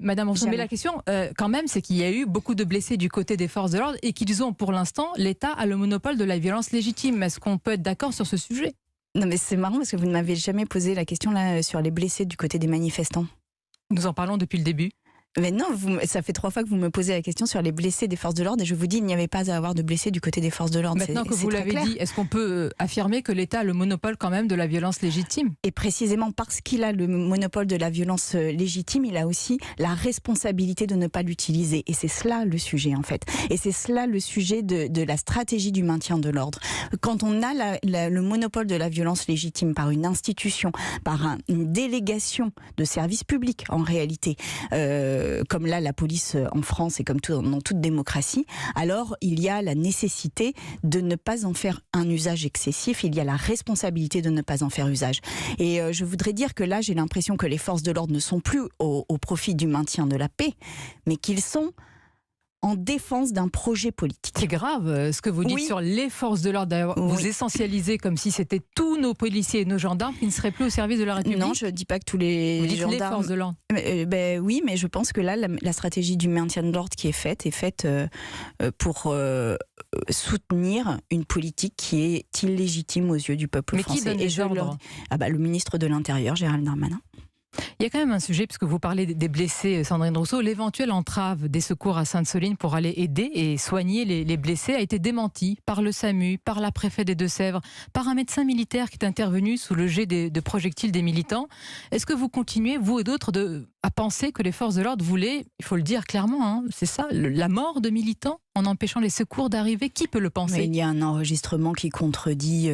Madame Rousseau, mais la question, quand même, c'est qu'il y a eu beaucoup de blessés du côté des forces de l'ordre et qu'ils ont, pour l'instant, l'État a le monopole de la violence légitime. Est-ce qu'on peut être d'accord sur ce sujet? Non, mais c'est marrant parce que vous ne m'avez jamais posé la question là sur les blessés du côté des manifestants. Nous en parlons depuis le début. Mais non, ça fait 3 fois que vous me posez la question sur les blessés des forces de l'ordre et je vous dis il n'y avait pas à avoir de blessés du côté des forces de l'ordre. Maintenant que vous l'avez dit, est-ce qu'on peut affirmer que l'État a le monopole quand même de la violence légitime? Et précisément parce qu'il a le monopole de la violence légitime, il a aussi la responsabilité de ne pas l'utiliser. Et c'est cela le sujet en fait. Et c'est cela le sujet de la stratégie du maintien de l'ordre. Quand on a le monopole de la violence légitime par une institution, par une délégation de services publics en réalité, comme là la police en France et comme dans toute démocratie, alors il y a la nécessité de ne pas en faire un usage excessif, il y a la responsabilité de ne pas en faire usage. Et je voudrais dire que là j'ai l'impression que les forces de l'ordre ne sont plus au profit du maintien de la paix, mais qu'ils sont en défense d'un projet politique. C'est grave ce que vous dites sur les forces de l'ordre. Vous essentialisez comme si c'était tous nos policiers et nos gendarmes qui ne seraient plus au service de la République. Non, je ne dis pas que tous les gendarmes... les forces de l'ordre. Oui, mais je pense que là, la stratégie du maintien de l'ordre qui est faite pour soutenir une politique qui est illégitime aux yeux du peuple français. Mais qui donne les ordres ? Le ministre de l'Intérieur, Gérald Darmanin. Il y a quand même un sujet, puisque vous parlez des blessés, Sandrine Rousseau, l'éventuelle entrave des secours à Sainte-Soline pour aller aider et soigner les blessés a été démentie par le SAMU, par la préfète des Deux-Sèvres, par un médecin militaire qui est intervenu sous le jet de projectiles des militants. Est-ce que vous continuez, vous et d'autres, à penser que les forces de l'ordre voulaient, il faut le dire clairement, c'est ça, la mort de militants en empêchant les secours d'arriver? Qui peut le penser? Mais il y a un enregistrement qui contredit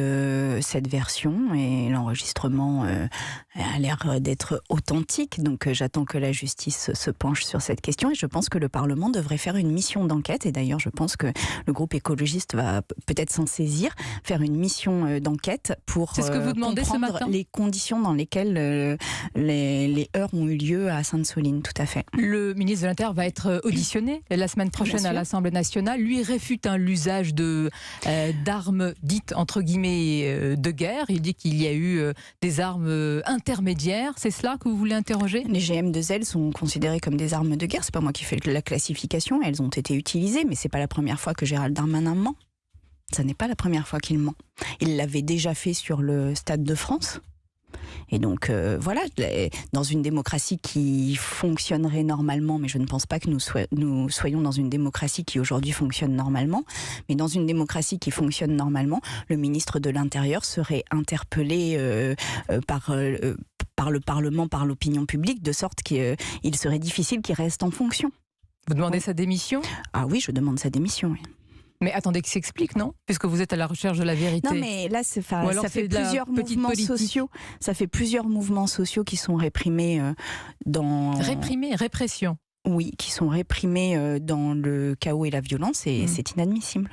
cette version et l'enregistrement a l'air d'être authentique. Donc j'attends que la justice se penche sur cette question et je pense que le Parlement devrait faire une mission d'enquête. Et d'ailleurs, je pense que le groupe écologiste va peut-être s'en saisir, faire une mission d'enquête pour c'est ce que vous demandez ce matin, les conditions dans lesquelles les heurts ont eu lieu à Sainte-Soline. Tout à fait. Le ministre de l'Intérieur va être auditionné la semaine prochaine à l'Assemblée nationale. Lui réfute l'usage d'armes dites entre guillemets de guerre. Il dit qu'il y a eu des armes intermédiaires. C'est cela que vous voulez interroger? Les GM2L sont considérées comme des armes de guerre. C'est pas moi qui fais la classification. Elles ont été utilisées, mais c'est pas la première fois que Gérald Darmanin ment. Ça n'est pas la première fois qu'il ment. Il l'avait déjà fait sur le Stade de France. Et donc voilà, dans une démocratie qui fonctionnerait normalement, mais je ne pense pas que nous soyons dans une démocratie qui aujourd'hui fonctionne normalement, mais dans une démocratie qui fonctionne normalement, le ministre de l'Intérieur serait interpellé par le Parlement, par l'opinion publique, de sorte qu'il serait difficile qu'il reste en fonction. Vous demandez sa démission? Ah oui, je demande sa démission, oui. Mais attendez qu'il s'explique, non? Puisque vous êtes à la recherche de la vérité. Non, mais là, ça fait plusieurs mouvements sociaux. Ça fait plusieurs mouvements sociaux qui sont réprimés répression. Oui, qui sont réprimés dans le chaos et la violence, et c'est inadmissible.